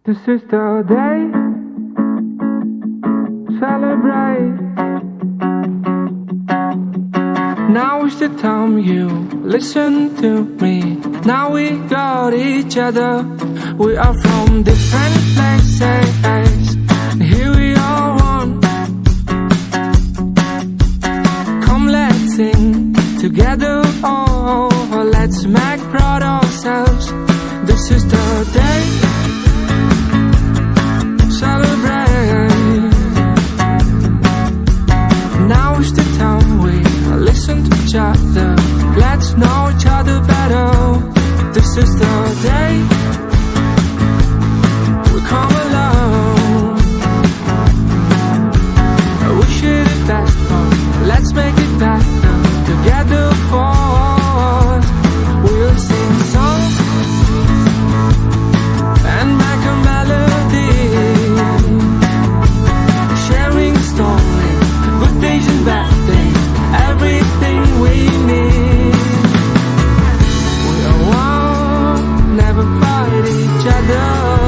This is the day, celebrate. Now is the time you listen to me. Now we got each other. We are from different places. Here we are one. Come let's sing together. Oh, let's make proud ourselves. This is the day, celebrate. Now is the time we listen to each other. Let's know each other better. This is the day we come along. I wish you the best, but let's make it better. Together for us, we'll sing songs and make a melody, sharing stories, good days and bad days, everything we need. We are one, never fight each other.